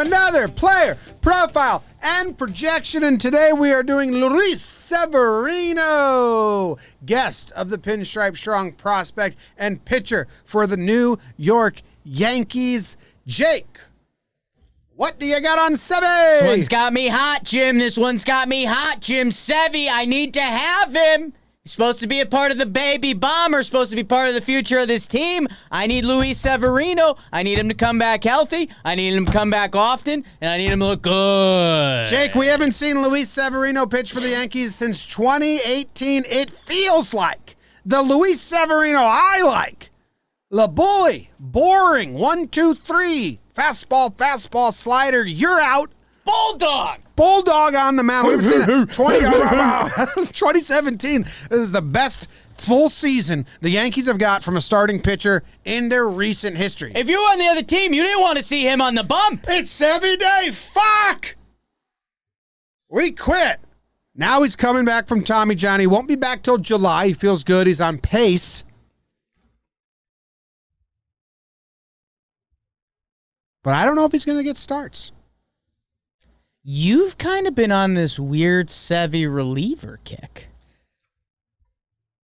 another player profile and projection, and today we are doing Luis Severino, guest of the Pinstripe Strong prospect and pitcher for the New York Yankees. Jake, what do you got on Sevy? This one's got me hot, Jim. Sevy, I need to have him. He's supposed to be a part of the baby bomber, supposed to be part of the future of this team. I need Luis Severino. I need him to come back healthy. I need him to come back often, and I need him to look good. Jake, we haven't seen Luis Severino pitch for the Yankees since 2018. It feels like the Luis Severino I like. La Bully, boring, 1, 2, 3. Fastball, slider, you're out. Bulldog on the mound. We haven't seen it. 2017. This is the best full season the Yankees have got from a starting pitcher in their recent history. If you were on the other team, you didn't want to see him on the bump. It's Sevy Day. Fuck! We quit. Now he's coming back from Tommy John. He won't be back till July. He feels good. He's on pace. But I don't know if he's going to get starts. You've kind of been on this weird Sevy reliever kick.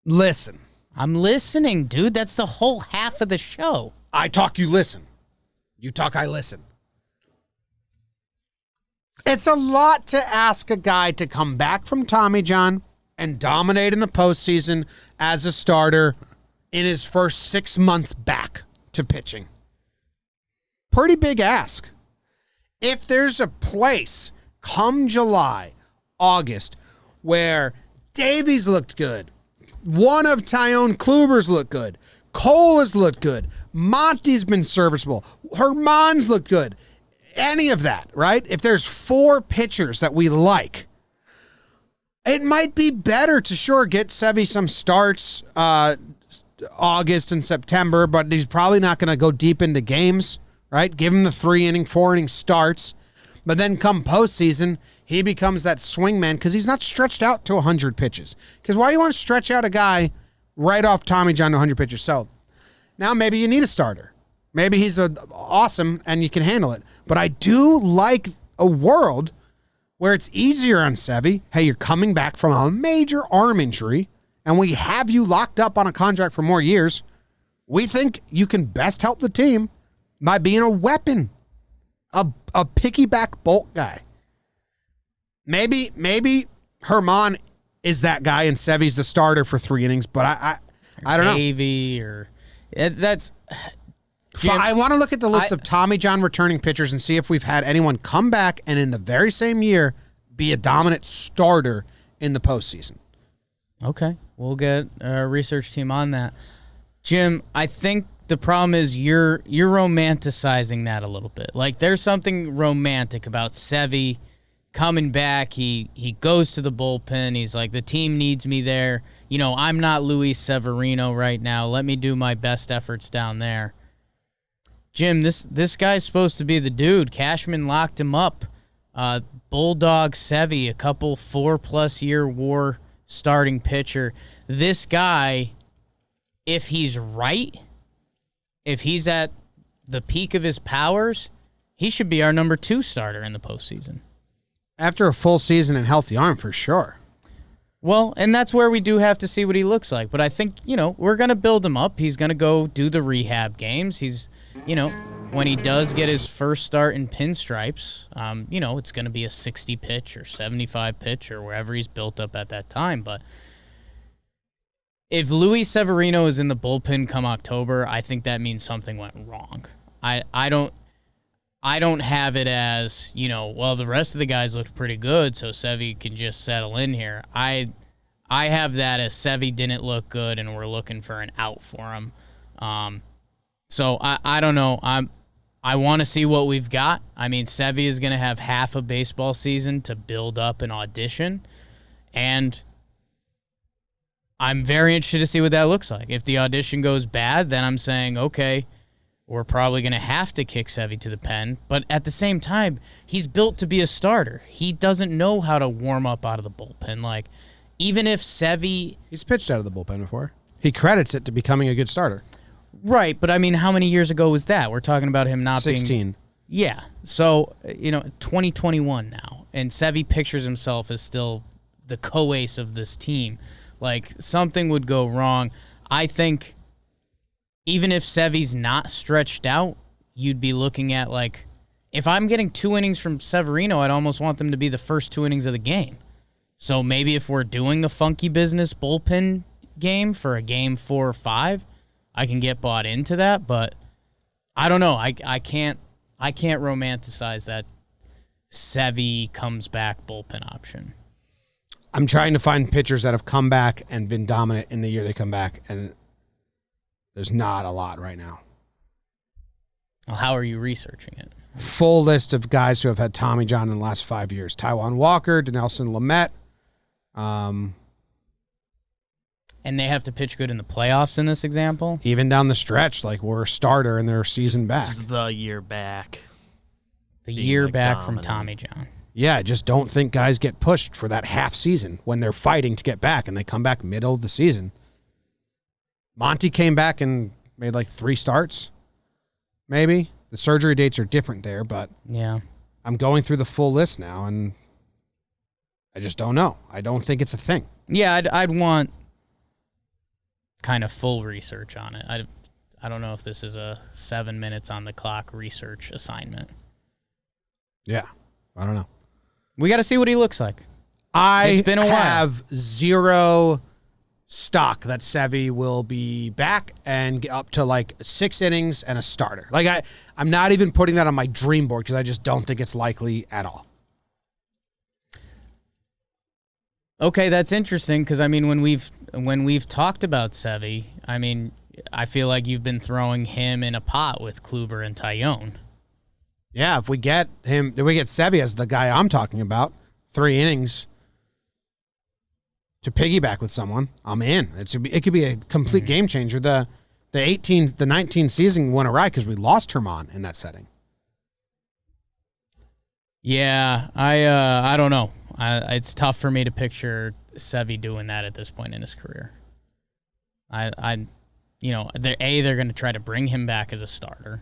Listen. I'm listening, dude. That's the whole half of the show. I talk, you listen. You talk, I listen. It's a lot to ask a guy to come back from Tommy John and dominate in the postseason as a starter in his first 6 months back to pitching. Pretty big ask. If there's a place come July, August, where Davies looked good, one of Tyone Kluber's looked good, Cole has looked good, Monty's been serviceable, Herman's looked good, any of that, right? If there's 4 pitchers that we like, it might be better to sure get Sevy some starts August and September, but he's probably not going to go deep into games. Right? Give him the 3-inning, 4-inning starts. But then come postseason, he becomes that swing man because he's not stretched out to 100 pitches. Because why do you want to stretch out a guy right off Tommy John to 100 pitches? So now maybe you need a starter. Maybe he's awesome and you can handle it. But I do like a world where it's easier on Sevy. Hey, you're coming back from a major arm injury and we have you locked up on a contract for more years. We think you can best help the team by being a weapon, a piggyback bolt guy. Maybe Herman is that guy and Sevy's the starter for 3 innings, but I don't know. Davey or that's. Jim, I want to look at the list of Tommy John returning pitchers and see if we've had anyone come back and in the very same year be a dominant starter in the postseason. Okay, we'll get a research team on that. Jim, I think the problem is you're romanticizing that a little bit. Like there's something romantic about Sevy coming back. He goes to the bullpen. He's like, the team needs me there. You know, I'm not Luis Severino right now. Let me do my best efforts down there. Jim, this guy's supposed to be the dude. Cashman locked him up. Bulldog Sevy, a couple 4+ year WAR starting pitcher. This guy, if he's right, if he's at the peak of his powers, he should be our number 2 starter in the postseason. After a full season and healthy arm, for sure. Well, and that's where we do have to see what he looks like. But I think, we're going to build him up. He's going to go do the rehab games. He's, when he does get his first start in pinstripes, it's going to be a 60 pitch or 75 pitch or wherever he's built up at that time. But if Luis Severino is in the bullpen come October, I think that means something went wrong. I don't have it as, the rest of the guys looked pretty good, so Sevy can just settle in here. I have that as Sevy didn't look good and we're looking for an out for him. So I don't know. I want to see what we've got. I mean, Sevy is going to have half a baseball season to build up an audition, and I'm very interested to see what that looks like. If the audition goes bad, then I'm saying, okay, we're probably going to have to kick Sevy to the pen. But at the same time, he's built to be a starter. He doesn't know how to warm up out of the bullpen. Like, even if Sevy... He's pitched out of the bullpen before. He credits it to becoming a good starter. Right, but I mean, how many years ago was that? We're talking about him not 16. Yeah. So, 2021 now, and Sevy pictures himself as still the co-ace of this team. Like, something would go wrong. I think even if Sevy's not stretched out, you'd be looking at, like, if I'm getting 2 innings from Severino, I'd almost want them to be the first 2 innings of the game. So maybe if we're doing a funky business bullpen game for a game 4 or 5, I can get bought into that, but I don't know. I can't romanticize that Sevy comes back bullpen option. I'm trying to find pitchers that have come back and been dominant in the year they come back, and there's not a lot right now. Well, how are you researching it? Full list of guys who have had Tommy John in the last 5 years. Taijuan Walker, Dinelson Lamet. And they have to pitch good in the playoffs in this example? Even down the stretch, like we're a starter and they're season back. This is the year back. The year back dominant. from Tommy John. Yeah, I just don't think guys get pushed for that half season when they're fighting to get back and they come back middle of the season. Monty came back and made like 3 starts, maybe. The surgery dates are different there, but yeah, I'm going through the full list now, and I just don't know. I don't think it's a thing. Yeah, I'd want kind of full research on it. I don't know if this is a 7 minutes on the clock research assignment. Yeah, I don't know. We got to see what he looks like. It's been a while. have zero stock that Sevy will be back and get up to like 6 innings and a starter. Like I'm not even putting that on my dream board because I just don't think it's likely at all. Okay, that's interesting because I mean when we've talked about Sevy, I mean I feel like you've been throwing him in a pot with Kluber and Tyone. Yeah, if we get Sevy as the guy I'm talking about, 3 innings to piggyback with someone, I'm in. It could be a complete game changer. The 19 season went awry because we lost Herman in that setting. Yeah, I don't know. It's tough for me to picture Sevy doing that at this point in his career. They're going to try to bring him back as a starter.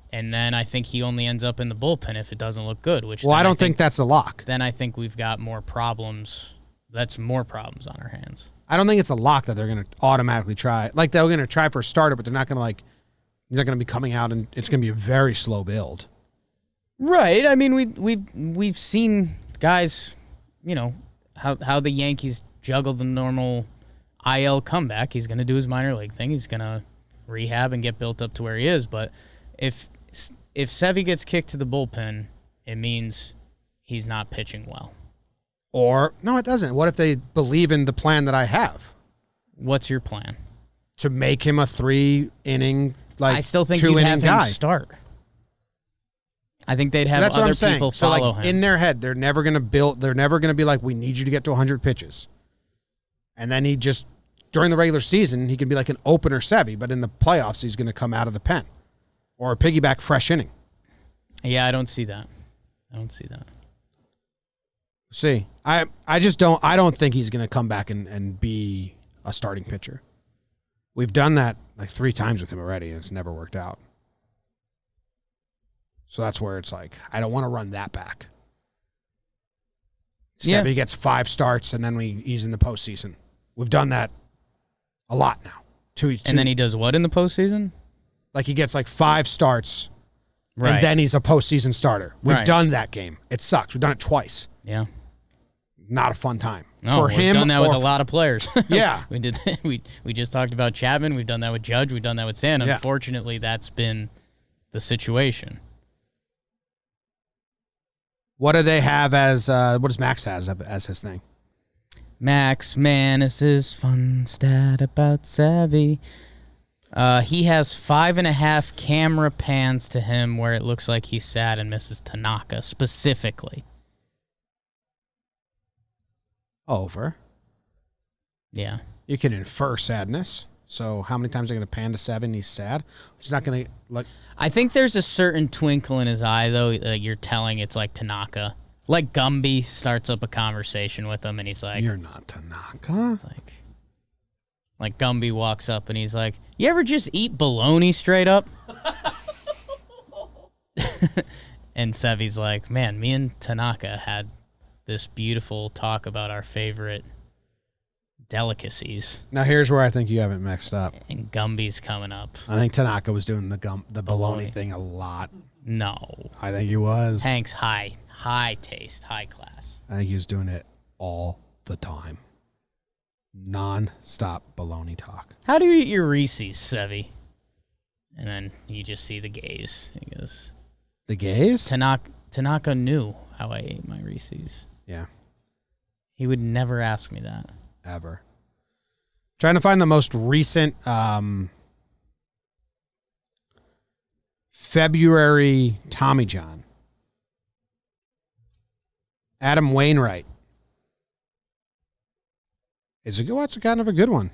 And then I think he only ends up in the bullpen if it doesn't look good. I don't think that's a lock. Then I think we've got more problems. That's more problems on our hands. I don't think it's a lock that they're going to automatically try. Like they're going to try for a starter, but they're not going to he's not going to be coming out and it's going to be a very slow build. Right. I mean, we've seen guys, how the Yankees juggle the normal IL comeback. He's going to do his minor league thing. He's going to rehab and get built up to where he is. But if Sevy gets kicked to the bullpen, it means he's not pitching well. Or, no, it doesn't. What if they believe in the plan that I have? What's your plan? To make him a 3-inning, I still think 2-inning you'd have guy. him start. I think they'd have That's other what I'm people saying. follow so him. In their head, they're never going to be like, we need you to get to 100 pitches. And then during the regular season, he can be like an opener Sevy, but in the playoffs, he's going to come out of the pen. Or a piggyback fresh inning. Yeah, I don't see that. See, I don't think he's going to come back and be a starting pitcher. We've done that like 3 times with him already, and it's never worked out. So that's where it's like, I don't want to run that back. Sevy gets 5 starts, and then he's in the postseason. We've done that a lot now. And then he does what in the postseason? Like he gets like 5 starts, right. And then he's a postseason starter. We've Right. done that game. It sucks. We've done it twice. Yeah. Not a fun time. No, for we've him done that with or a lot of players. Yeah. we did. We just talked about Chapman. We've done that with Judge. We've done that with Stan. Yeah. Unfortunately, that's been the situation. What do they have as, what does Max has as his thing? Max Manus' fun stat about Sevy. He has 5.5 camera pans to him where it looks like he's sad and misses Tanaka specifically. Over. Yeah. You can infer sadness. So how many times are they going to pan to 7? He's sad. He's not going to like. I think there's a certain twinkle in his eye, though, that you're telling it's like Tanaka. Like Gumby starts up a conversation with him, and he's like... You're not Tanaka. It's like Gumby walks up, and he's like, you ever just eat bologna straight up? And Sevy's like, man, me and Tanaka had this beautiful talk about our favorite delicacies. Now, here's where I think you have it mixed up. And Gumby's coming up. I think Tanaka was doing the bologna thing a lot. No. I think he was. Hank's high taste, high class. I think he was doing it all the time. Non-stop bologna talk. How do you eat your Reese's, Sevy? And then you just see the gaze. He goes, The gays? Tanaka knew how I ate my Reese's. Yeah. He would never ask me that. Ever. Trying to find the most recent February Tommy John. Adam Wainwright. It's a kind of a good one.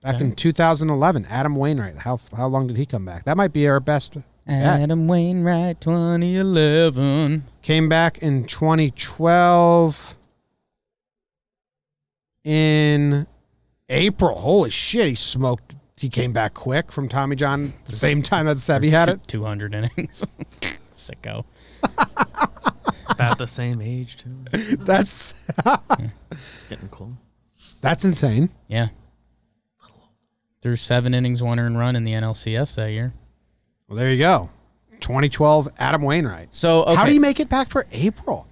Back in 2011, Adam Wainwright. How long did he come back? That might be our best. Adam Wainwright, 2011. Came back in 2012 in April. Holy shit, he smoked. He came back quick from Tommy John the same time that Sevy had it. 200 innings. Sicko. About the same age, too. That's Getting close. That's insane. Yeah. Threw 7 innings, 1 earned run in the NLCS that year. Well, there you go. 2012, Adam Wainwright. So, okay. How do you make it back for April?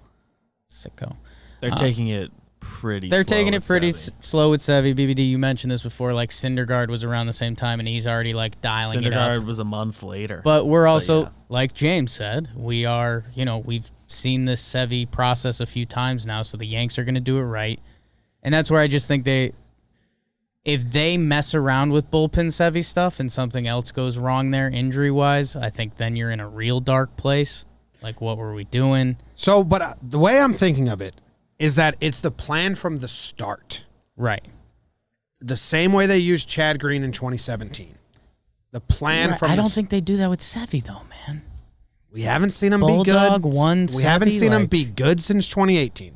Sicko. They're taking it pretty They're slow taking it with pretty Sevy. slow with Sevy. BBD, you mentioned this before, like Syndergaard was around the same time, and he's already like dialing it up. Syndergaard was a month later. But we're also, yeah. like James said, we are, we've seen this Sevy process a few times now, so the Yanks are going to do it right. And that's where I just think if they mess around with bullpen Sevy stuff and something else goes wrong there injury-wise, I think then you're in a real dark place. Like, what were we doing? So, but the way I'm thinking of it is that it's the plan from the start. Right. The same way they used Chad Green in 2017. The plan from I don't think they do that with Sevy, though, man. we haven't seen him Bulldog be good. won We haven't Sevy, seen him like- be good since 2018.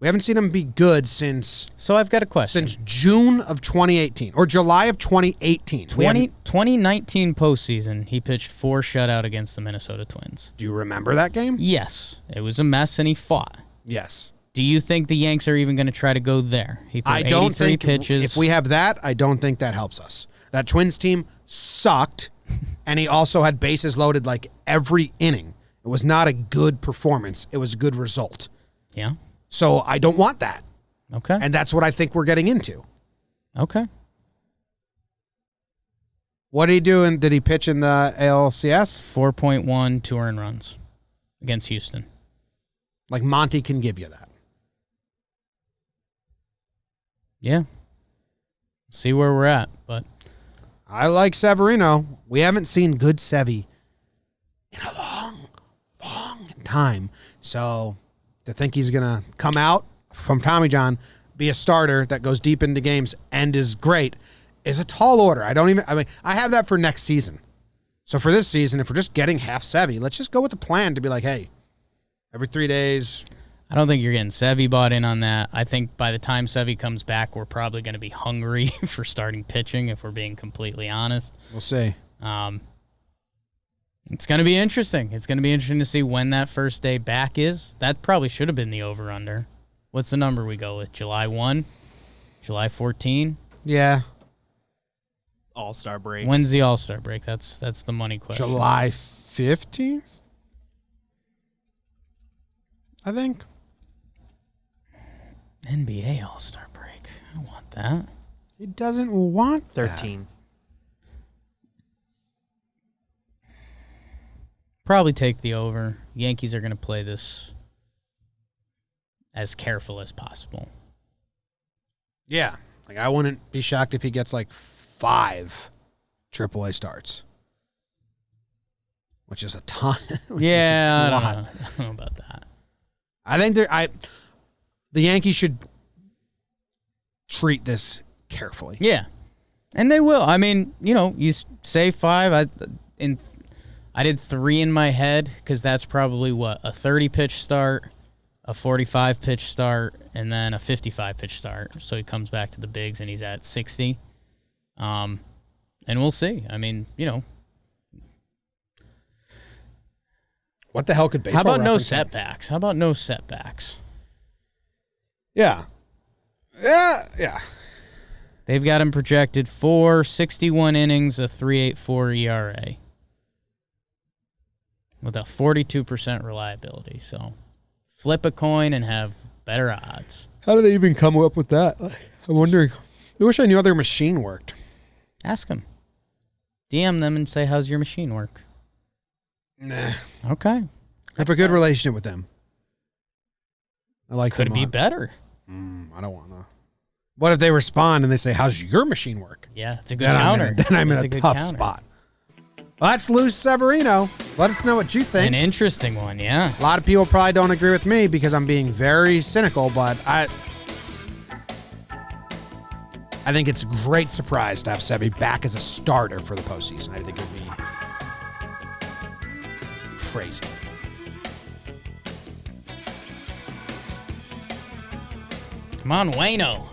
We haven't seen him be good since So I've got a question. June of 2018 or July of 2018. 2019 postseason, he pitched 4 shutout against the Minnesota Twins. Do you remember that game? Yes, it was a mess, and he fought. Yes. Do you think the Yanks are even going to try to go there? He threw I don't 83 think pitches. if we have that, I don't think that helps us. That Twins team sucked, and he also had bases loaded like every inning. It was not a good performance. It was a good result. Yeah. So I don't want that. Okay. And that's what I think we're getting into. Okay. What did he do? And did he pitch in the ALCS? 4.1 2 earned runs against Houston. Like Monty can give you that. Yeah. See where we're at, but I like Severino. We haven't seen good Sevy in a long time. So to think he's going to come out from Tommy John, be a starter that goes deep into games and is great is a tall order. I have that for next season. So for this season, if we're just getting half Sevy, let's just go with the plan to be like, hey, every 3 days. I don't think you're getting Sevy bought in on that. I think by the time Sevy comes back, we're probably going to be hungry for starting pitching, if we're being completely honest. We'll see. It's going to be interesting. It's going to be interesting to see when that first day back is. That probably should have been the over-under. What's the number we go with? July 1? July 14? Yeah. All-Star break. When's the All-Star break? That's the money question. July 15th, I think. NBA All-Star break. I don't want that. He doesn't want that. 13. Probably take the over. Yankees are going to play this as careful as possible. Yeah. Like, I wouldn't be shocked if he gets like 5 AAA starts, which is a ton. Yeah, is a I lot. don't know about that. I think the Yankees should treat this carefully. Yeah, and they will. I mean, you say 5. I did 3 in my head because that's probably a 30-pitch start, a 45-pitch start, and then a 55-pitch start. So he comes back to the bigs and he's at 60. And we'll see. I mean, What the hell could baseball How about no reference have? setbacks? How about no setbacks? Yeah. Yeah. They've got him projected for 61 innings, a 3.84 ERA with a 42% reliability. So flip a coin and have better odds. How do they even come up with that? I'm wondering. I wish I knew how their machine worked. Ask them. DM them and say, how's your machine work? Nah. Okay. I have a good relationship with them. I like Could them be on. better. I don't want to. What if they respond and they say, how's your machine work? Yeah, it's a good counter. Then I'm in It's a good tough counter. spot. Well, that's Luz Severino. Let us know what you think. An interesting one, yeah. A lot of people probably don't agree with me because I'm being very cynical, but I think it's a great surprise to have Sevy back as a starter for the postseason. I think it would be crazy. Come on, Wayno.